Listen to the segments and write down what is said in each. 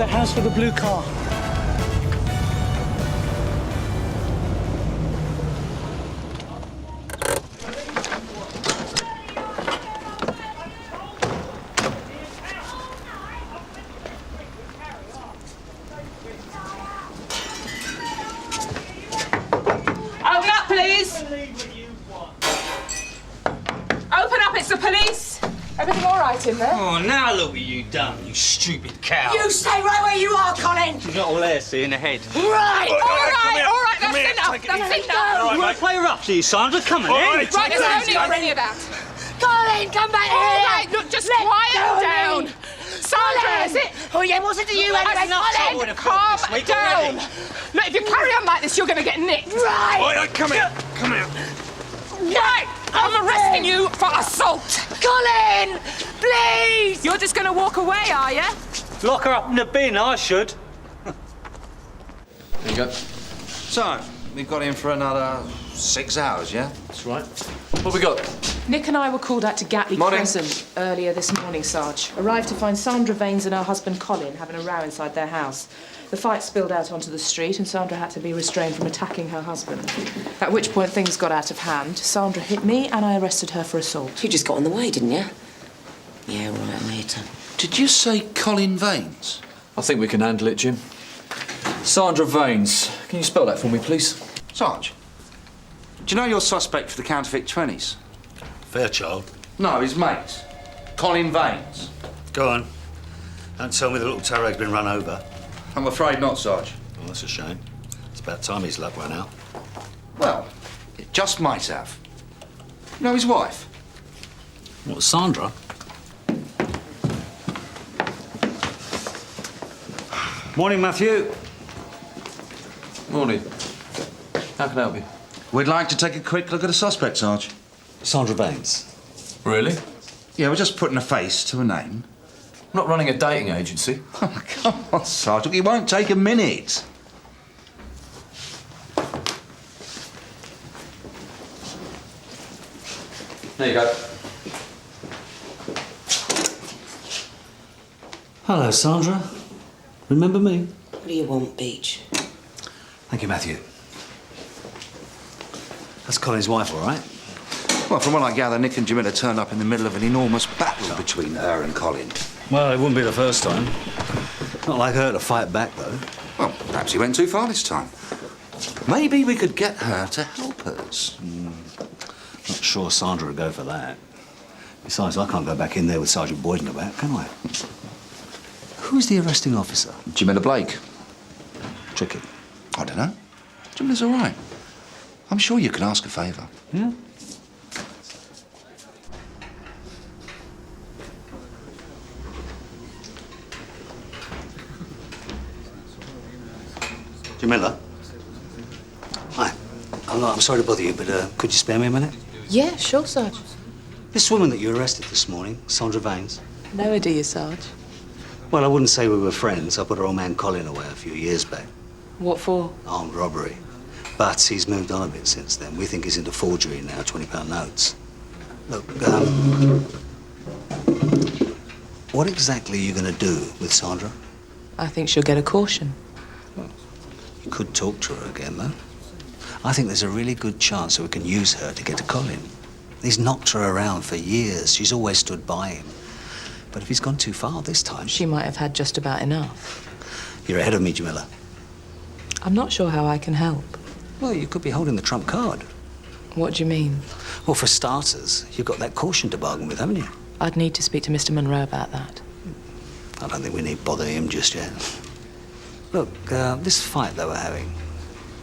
the house with the blue car. Open up, please! Open up, it's the police! Everything all right in there? Oh, now look what you done, you stupid cow. You stay right where you are, Colin! She's not all there, see, in the head. Right! All right, that's enough, that's enough! All right, mate. Play rough, see, Sandra, come on, Right, there's no need for any of that. Colin, come back here! All right, look, just quiet down. Sandra, is it? Oh, yeah, what's it to you anyway, Colin? Calm down. Look, if you carry on like this, you're going to get nicked. Right! All right, come here, come here. Right, I'm arresting you for assault. Colin! Please! You're just going to walk away, are you? Lock her up in the bin, I should. There you go. So, we've got in for another 6 hours, yeah? That's right. What we got? Nick and I were called out to Gatley Morning. Crescent earlier this morning, Sarge. Arrived to find Sandra Vaines and her husband Colin having a row inside their house. The fight spilled out onto the street and Sandra had to be restrained from attacking her husband. At which point things got out of hand. Sandra hit me and I arrested her for assault. You just got in the way, didn't you? Yeah, right, later. Did you say Colin Vaines? I think we can handle it, Jim. Sandra Vaines. Can you spell that for me, please? Sarge, do you know your suspect for the counterfeit 20s? Fairchild. No, his mate. Colin Vaines. Go on. Don't tell me the little Tarrag's been run over. I'm afraid not, Sarge. Well, that's a shame. It's about time his luck ran out. Well, it just might have. You know his wife? What, Sandra? Morning, Matthew. Morning. How can I help you? We'd like to take a quick look at a suspect, Sarge. Sandra Vaines. Really? Yeah, we're just putting a face to a name. I'm not running a dating agency. Oh, come on, Sarge. Look, it won't take a minute. There you go. Hello, Sandra. Remember me? What do you want, Beech? Thank you, Matthew. That's Colin's wife, all right? Well, from what I gather, Nick and Jamila turned up in the middle of an enormous battle between her and Colin. Well, it wouldn't be the first time. Not like her to fight back, though. Well, perhaps he went too far this time. Maybe we could get her to help us. Not sure Sandra would go for that. Besides, I can't go back in there with Sergeant Boyden about, can I? Who's the arresting officer? Jamila Blake. Tricky. I don't know. Jamila's all right. I'm sure you can ask a favour. Yeah? Jamila? Hi. I'm sorry to bother you, but could you spare me a minute? Yeah, sure, Sarge. This woman that you arrested this morning, Sandra Vaines. No idea, Sarge. Well, I wouldn't say we were friends. I put her old man Colin away a few years back. What for? Armed robbery. But he's moved on a bit since then. We think he's into forgery now, £20 notes. Look, what exactly are you going to do with Sandra? I think she'll get a caution. You could talk to her again, though. I think there's a really good chance that we can use her to get to Colin. He's knocked her around for years. She's always stood by him. But if he's gone too far this time... She might have had just about enough. You're ahead of me, Jamila. I'm not sure how I can help. Well, you could be holding the trump card. What do you mean? Well, for starters, you've got that caution to bargain with, haven't you? I'd need to speak to Mr. Monroe about that. I don't think we need bother him just yet. Look, this fight they were having,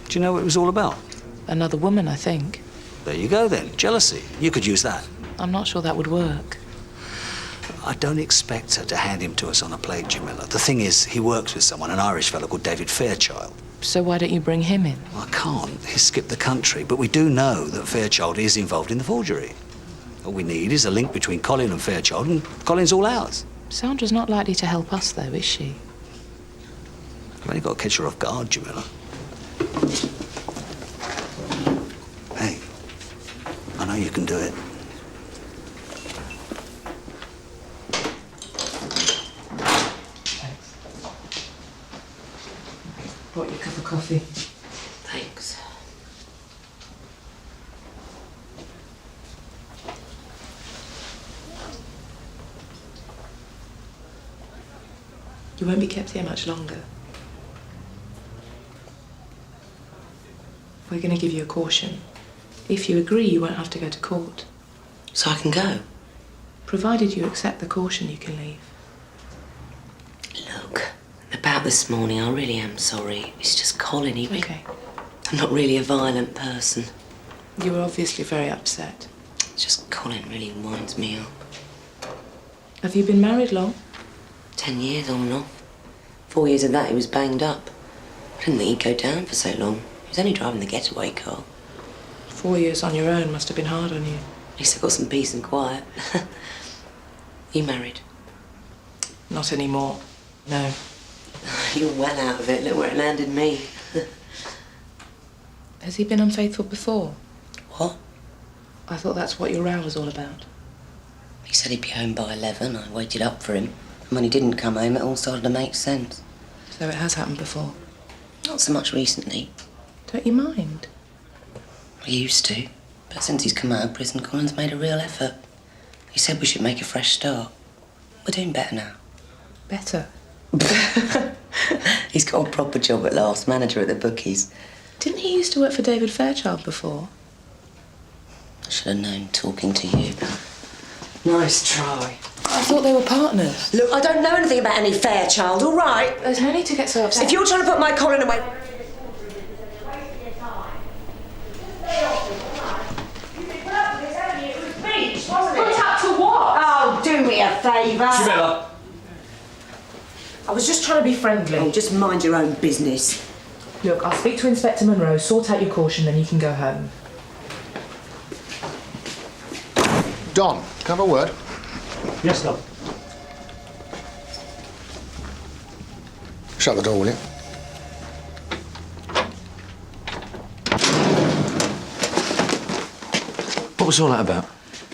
do you know what it was all about? Another woman, I think. There you go, then. Jealousy. You could use that. I'm not sure that would work. I don't expect her to hand him to us on a plate, Jamila. The thing is, he works with someone, an Irish fellow called David Fairchild. So why don't you bring him in? I can't. He's skipped the country. But we do know that Fairchild is involved in the forgery. All we need is a link between Colin and Fairchild, and Colin's all ours. Sandra's not likely to help us, though, is she? I've only got to catch her off guard, Jamila. Hey, I know you can do it. coffee. Thanks. You won't be kept here much longer. We're going to give you a caution. If you agree, you won't have to go to court. So I can go? Provided you accept the caution, you can leave. Look, about this morning, I really am sorry. It's just Colin, Okay. I'm not really a violent person. You were obviously very upset. It's just Colin really winds me up. Have you been married long? 10 years on and off. 4 years of that, he was banged up. I didn't think he'd go down for so long. He was only driving the getaway car. 4 years on your own must have been hard on you. At least I got some peace and quiet. You married? Not anymore. No. You're well out of it. Look where it landed me. Has he been unfaithful before? What? I thought that's what your row was all about. He said he'd be home by 11. I waited up for him. And when he didn't come home, it all started to make sense. So it has happened before. Not so much recently. Don't you mind? I used to. But since he's come out of prison, Colin's made a real effort. He said we should make a fresh start. We're doing better now. Better? He's got a proper job at last, manager at the bookies. Didn't he used to work for David Fairchild before? I should have known talking to you. Nice try. I thought they were partners. Look, I don't know anything about any Fairchild, all right? There's no need to get so upset. If you're trying to put my Colin away... Put up to what? Oh, do me a favour. Jamila! I was just trying to be friendly. Oh, just mind your own business. Look, I'll speak to Inspector Monroe, sort out your caution, then you can go home. Don, can I have a word? Yes, love. Shut the door, will you? What was all that about?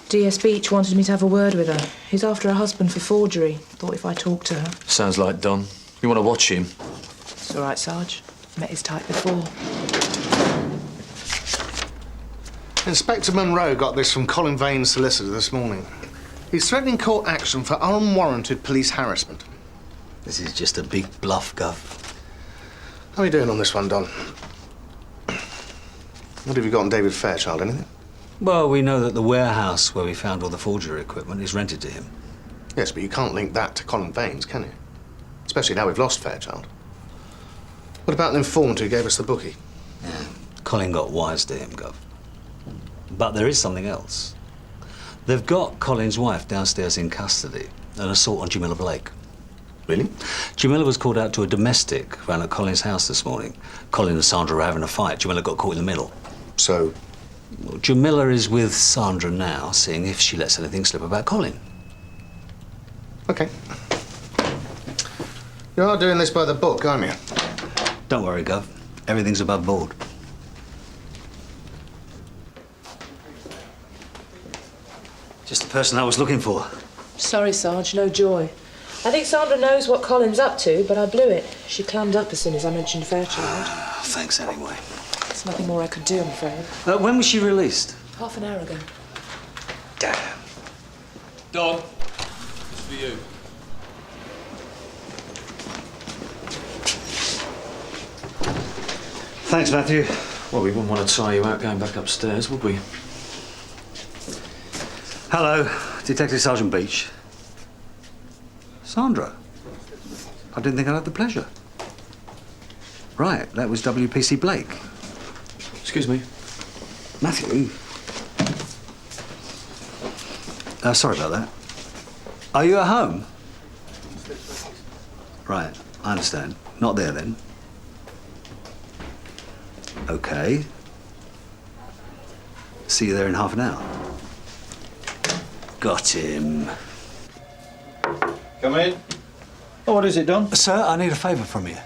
DS Beech wanted me to have a word with her. He's after her husband for forgery. Thought if I talked to her. Sounds like Don. You want to watch him? It's all right, Sarge. Met his type before. Inspector Monroe got this from Colin Vane's solicitor this morning. He's threatening court action for unwarranted police harassment. This is just a big bluff, Gov. How are you doing on this one, Don? What have you got on David Fairchild, anything? Well, we know that the warehouse where we found all the forgery equipment is rented to him. Yes, but you can't link that to Colin Vane's, can you? Especially now we've lost Fairchild. What about an informant who gave us the bookie? Yeah. Colin got wise to him, Gov. But there is something else. They've got Colin's wife downstairs in custody, an assault on Jamila Blake. Really? Jamila was called out to a domestic round at Colin's house this morning. Colin and Sandra were having a fight. Jamila got caught in the middle. So? Well, Jamila is with Sandra now, seeing if she lets anything slip about Colin. OK. You are doing this by the book, aren't you? Don't worry, Gov. Everything's above board. Just the person I was looking for. Sorry, Sarge, no joy. I think Sandra knows what Colin's up to, but I blew it. She clammed up as soon as I mentioned Fairchild. Thanks anyway. There's nothing more I could do, I'm afraid. When was she released? Half an hour ago. Damn. Don, it's for you. Thanks, Matthew. Well, we wouldn't want to tie you out going back upstairs, would we? Hello, Detective Sergeant Beech. Sandra? I didn't think I'd have the pleasure. Right, that was WPC Blake. Excuse me. Matthew. Sorry about that. Are you at home? Right, I understand. Not there then. OK. See you there in half an hour. Got him. Come in. Oh, what is it, Don? Sir, I need a favour from you.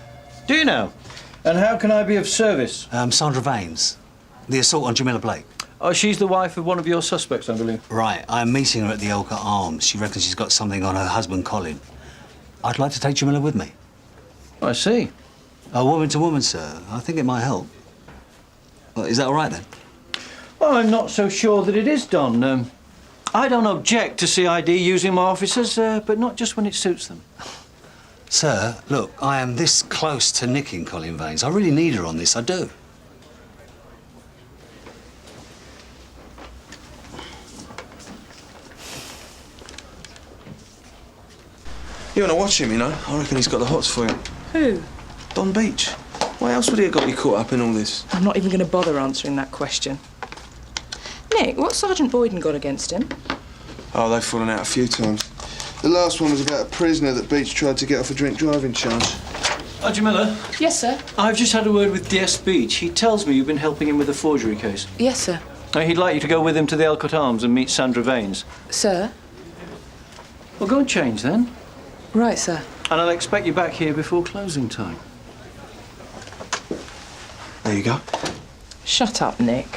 Do you know? And how can I be of service? Sandra Vanes. The assault on Jamila Blake. Oh, she's the wife of one of your suspects, I believe. Right, I'm meeting her at the Elka Arms. She reckons she's got something on her husband, Colin. I'd like to take Jamila with me. I see. Oh, woman to woman, sir. I think it might help. Well, is that all right, then? Well, I'm not so sure that it is, Don. I don't object to CID using my officers, but not just when it suits them. Sir, look, I am this close to nicking Colin Vaines. I really need her on this, I do. You want to watch him, you know? I reckon he's got the hots for you. Who? Don Beech. Why else would he have got you caught up in all this? I'm not even going to bother answering that question. Nick, what's Sergeant Boyden got against him? Oh, they've fallen out a few times. The last one was about a prisoner that Beech tried to get off a drink driving charge. Jamila? Yes, sir. I've just had a word with DS Beech. He tells me you've been helping him with a forgery case. Yes, sir. He'd like you to go with him to the Elcott Arms and meet Sandra Vaines. Sir? Well, go and change then. Right, sir. And I'll expect you back here before closing time. There you go. Shut up, Nick.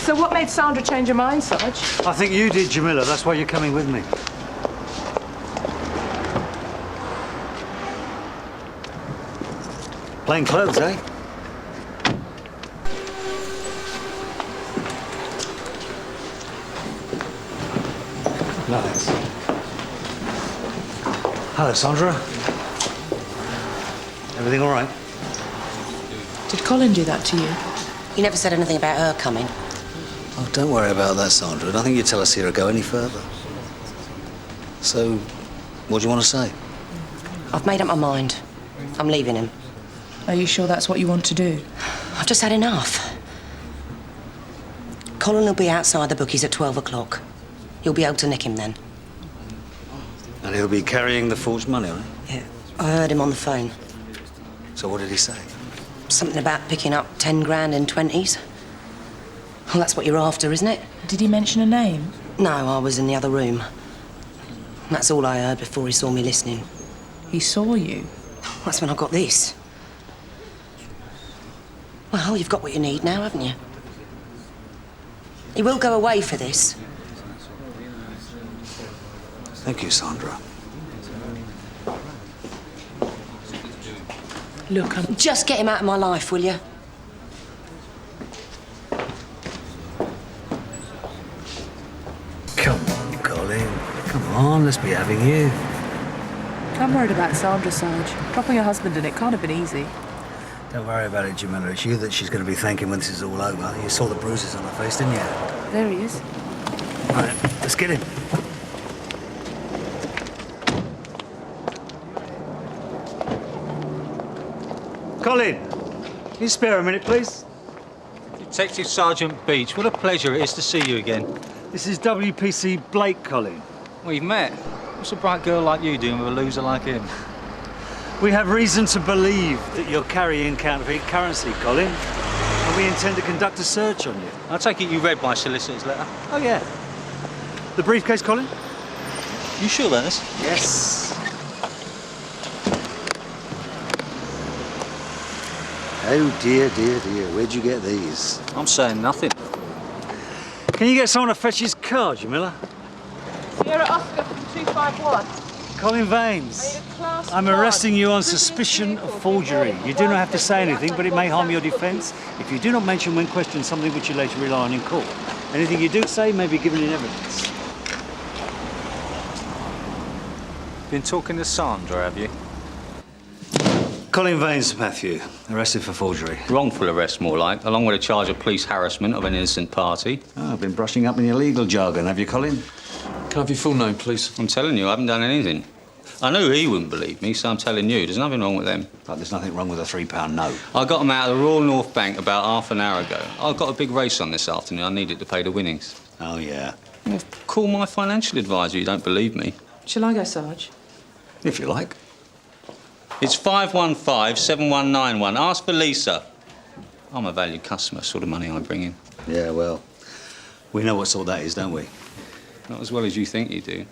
So what made Sandra change her mind, Sarge? I think you did, Jamila. That's why you're coming with me. Plain clothes, eh? Nice. Hello, Sandra. Everything all right? Did Colin do that to you? He never said anything about her coming. Oh, don't worry about that, Sandra. I don't think you tell us here to go any further. So, what do you want to say? I've made up my mind. I'm leaving him. Are you sure that's what you want to do? I've just had enough. Colin will be outside the bookies at 12 o'clock. You'll be able to nick him then. And he'll be carrying the forged money, right? Yeah, I heard him on the phone. So what did he say? Something about picking up 10 grand in 20s. Well, that's what you're after, isn't it? Did he mention a name? No, I was in the other room. That's all I heard before he saw me listening. He saw you? That's when I got this. Well, you've got what you need now, haven't you? He will go away for this. Thank you, Sandra. Look, I'm... Just get him out of my life, will you? Come on, Colin. Come on, let's be having you. I'm worried about Sandra, Sarge. Dropping her husband in it can't have been easy. Don't worry about it, Jamila. It's you that she's going to be thanking when this is all over. You saw the bruises on her face, didn't you? There he is. Right, let's get him. Colin, can you spare a minute, please? Detective Sergeant Beech, what a pleasure it is to see you again. This is WPC Blake, Colin. We've met. What's a bright girl like you doing with a loser like him? We have reason to believe that you're carrying counterfeit currency, Colin. And we intend to conduct a search on you. I take it you read my solicitor's letter? Oh, yeah. The briefcase, Colin? You sure, Ellis? Yes. Oh, dear, dear, dear. Where'd you get these? I'm saying nothing. Can you get someone to fetch his car, Jamila? Sierra Oscar from 251. Colin Vaines. I'm arresting you on suspicion of forgery. You do not have to say anything, but it may harm your defence if you do not mention when questioned something which you later rely on in court. Anything you do say may be given in evidence. Been talking to Sandra, have you? Colin Vaines, Matthew. Arrested for forgery. Wrongful arrest, more like, along with a charge of police harassment of an innocent party. Oh, I've been brushing up in your legal jargon, have you, Colin? Can I have your full name, please? I'm telling you, I haven't done anything. I knew he wouldn't believe me, so I'm telling you, there's nothing wrong with them. But there's nothing wrong with a £3 note. I got them out of the Royal North Bank about half an hour ago. I've got a big race on this afternoon. I needed to pay the winnings. Oh, yeah. Well, call my financial advisor, you don't believe me. Shall I go, Sarge? If you like. It's 515-7191. Ask for Lisa. I'm a valued customer, sort of money I bring in. Yeah, well, we know what sort that is, don't we? Not as well as you think you do.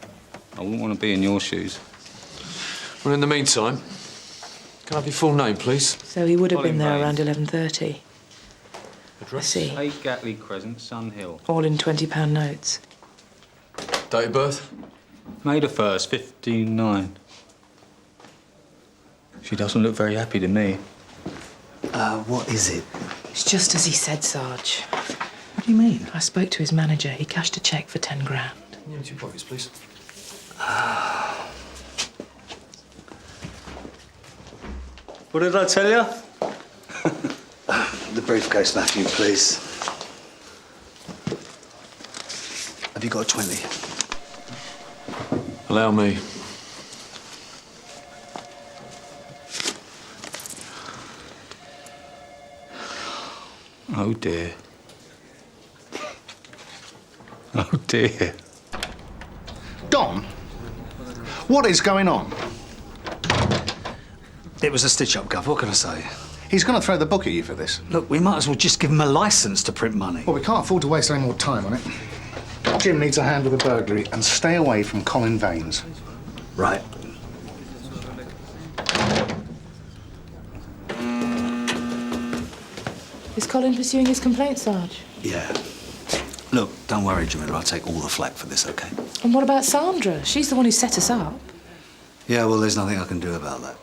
I wouldn't want to be in your shoes. Well, in the meantime, can I have your full name, please? So he would have Colin been there Vaines. around 11:30. I see. 8 Gatley Crescent, Sun Hill. All in £20 notes. Date of birth? May the 1st, 59. She doesn't look very happy to me. What is it? It's just as he said, Sarge. What do you mean? I spoke to his manager. He cashed a cheque for 10 grand. Yeah, 2 pockets, please. What did I tell you? The briefcase, Matthew, please. Have you got a 20? Allow me. Oh, dear. Oh, dear. Don, what is going on? It was a stitch-up, Gov. What can I say? He's going to throw the book at you for this. Look, we might as well just give him a licence to print money. Well, we can't afford to waste any more time on it. Jim needs a hand with the burglary and stay away from Colin Vaines. Right. Is Colin pursuing his complaint, Sarge? Yeah. Look, don't worry, Jamila. I'll take all the flak for this, OK? And what about Sandra? She's the one who set us up. Yeah, well, there's nothing I can do about that.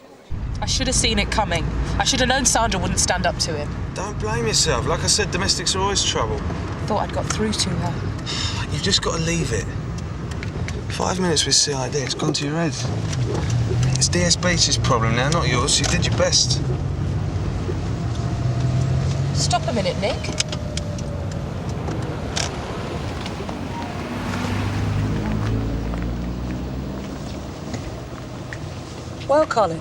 I should have seen it coming. I should have known Sandra wouldn't stand up to him. Don't blame yourself. Like I said, domestics are always trouble. Thought I'd got through to her. You've just got to leave it. 5 minutes with CID, it's gone to your head. It's DS Beech's problem now, not yours. You did your best. Stop a minute, Nick. Well, Colin,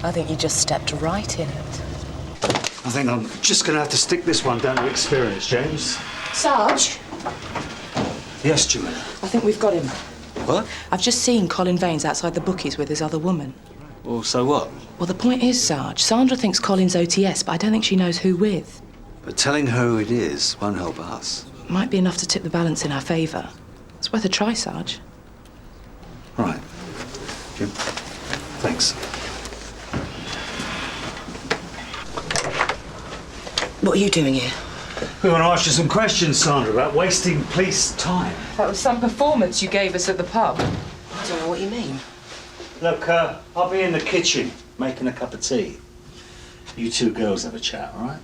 I think you just stepped right in it. I think I'm just going to have to stick this one down to experience, James. Sarge, Yes, Jamila. I think we've got him. What? I've just seen Colin Vaines outside the bookies with his other woman. Well, so what? Well, the point is, Sarge, Sandra thinks Colin's OTS, but I don't think she knows who with. But telling her who it is won't help us. Might be enough to tip the balance in our favour. It's worth a try, Sarge. Right. Jim, thanks. What are you doing here? We want to ask you some questions, Sandra, about wasting police time. That was some performance you gave us at the pub. I don't know what you mean. Look, I'll be in the kitchen making a cup of tea. You two girls have a chat, all right?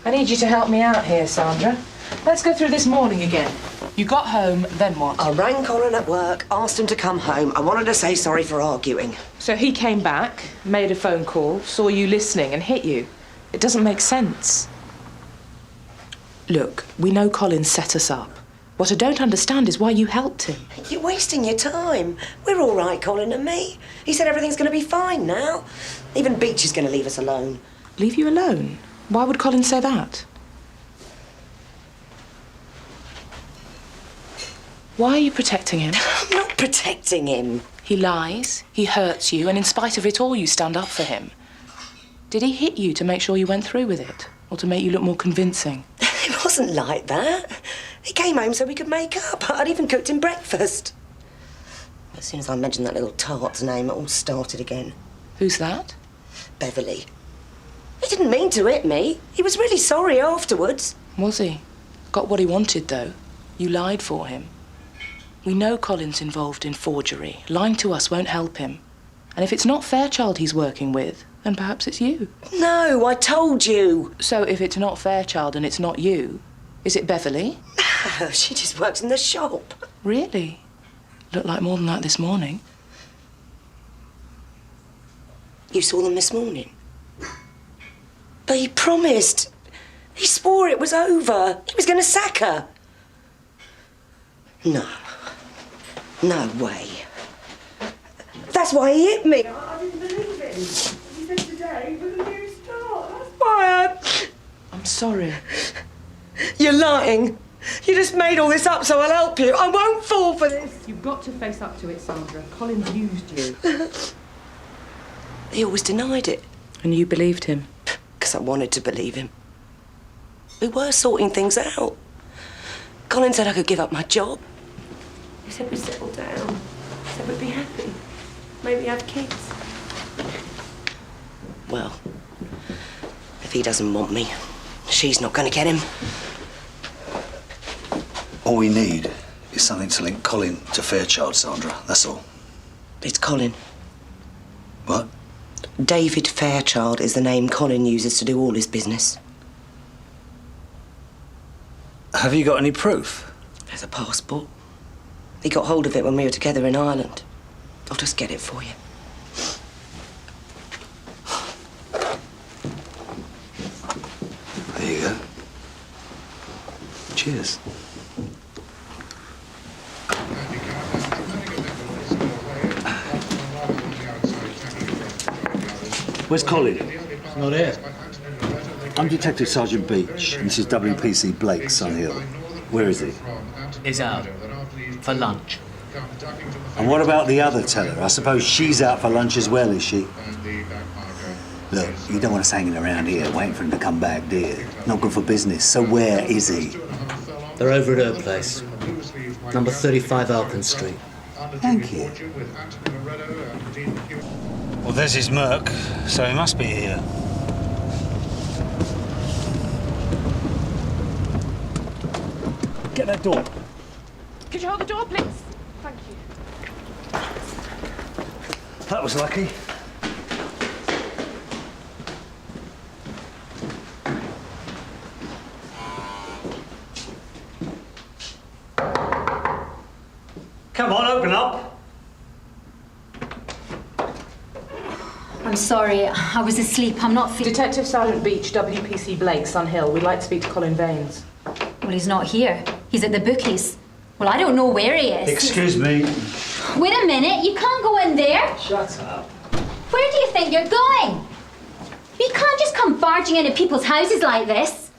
I need you to help me out here, Sandra. Let's go through this morning again. You got home, then what? I rang Colin at work, asked him to come home. I wanted to say sorry for arguing. So he came back, made a phone call, saw you listening and hit you. It doesn't make sense. Look, we know Colin set us up. What I don't understand is why you helped him. You're wasting your time. We're all right, Colin and me. He said everything's going to be fine now. Even Beech is going to leave us alone. Leave you alone? Why would Colin say that? Why are you protecting him? I'm not protecting him. He lies, he hurts you, and in spite of it all, you stand up for him. Did he hit you to make sure you went through with it? Or to make you look more convincing? It wasn't like that. He came home so we could make up. I'd even cooked him breakfast. As soon as I mentioned that little tart's name, it all started again. Who's that? Beverly. He didn't mean to hit me. He was really sorry afterwards. Was he? Got what he wanted, though. You lied for him. We know Colin's involved in forgery. Lying to us won't help him. And if it's not Fairchild he's working with, then perhaps it's you. No, I told you. So if it's not Fairchild and it's not you, is it Beverly? No, she just works in the shop. Really? Looked like more than that this morning. You saw them this morning? But he promised. He swore it was over. He was going to sack her. No. No way. That's why he hit me. I didn't believe it. He said today was a new start. That's why I'm sorry. You're lying. You just made all this up so I'll help you. I won't fall for this. You've got to face up to it, Sandra. Colin's used you. He always denied it. And you believed him? Because I wanted to believe him. We were sorting things out. Colin said I could give up my job. He said we'd settle down. He said we'd be happy. Maybe have kids. Well, if he doesn't want me, she's not going to get him. All we need is something to link Colin to Fairchild, Sandra. That's all. It's Colin. What? David Fairchild is the name Colin uses to do all his business. Have you got any proof? There's a passport. He got hold of it when we were together in Ireland. I'll just get it for you. There you go. Cheers. Where's Colin? He's not here. I'm Detective Sergeant Beech, and this is WPC Blake, Sunhill. Where is he? Is out for lunch. And what about the other teller? I suppose she's out for lunch as well, is she? Look, you don't want us hanging around here waiting for him to come back, do you? Not good for business. So where is he? They're over at her place. Number 35 Ackland Street. Thank you. Well, there's his Merc, so he must be here. Get that door. Could you hold the door, please? Thank you. That was lucky. Come on, open up. I'm sorry, I was asleep. I'm not fit. Detective Sergeant Beech, WPC Blake, Sunhill. We'd like to speak to Colin Vaines. Well, he's not here. He's at the bookies. Well, I don't know where he is. Excuse me. Wait a minute, you can't go in there. Shut up. Where do you think you're going? You can't just come barging into people's houses like this.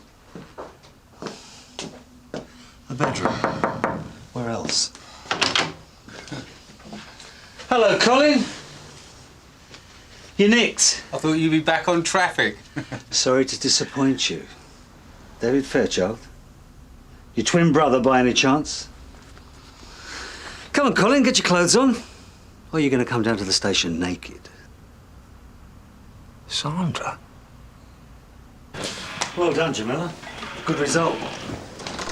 The bedroom. Where else? Hello, Colin. You nicked. I thought you'd be back on traffic. Sorry to disappoint you. David Fairchild? Your twin brother, by any chance? Come on, Colin, get your clothes on. Or are you going to come down to the station naked? Sandra? Well done, Jamila. Good result.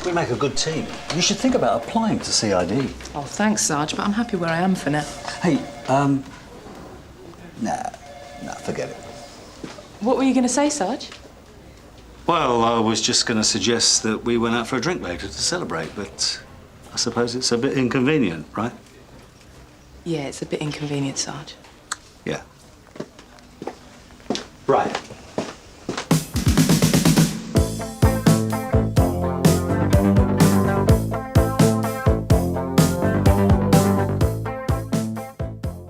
We make a good team. You should think about applying to CID. Oh, thanks, Sarge, but I'm happy where I am for now. Hey, Nah, forget it. What were you going to say, Sarge? Well, I was just going to suggest that we went out for a drink later to celebrate, but I suppose it's a bit inconvenient, right? Yeah, it's a bit inconvenient, Sarge. Yeah. Right.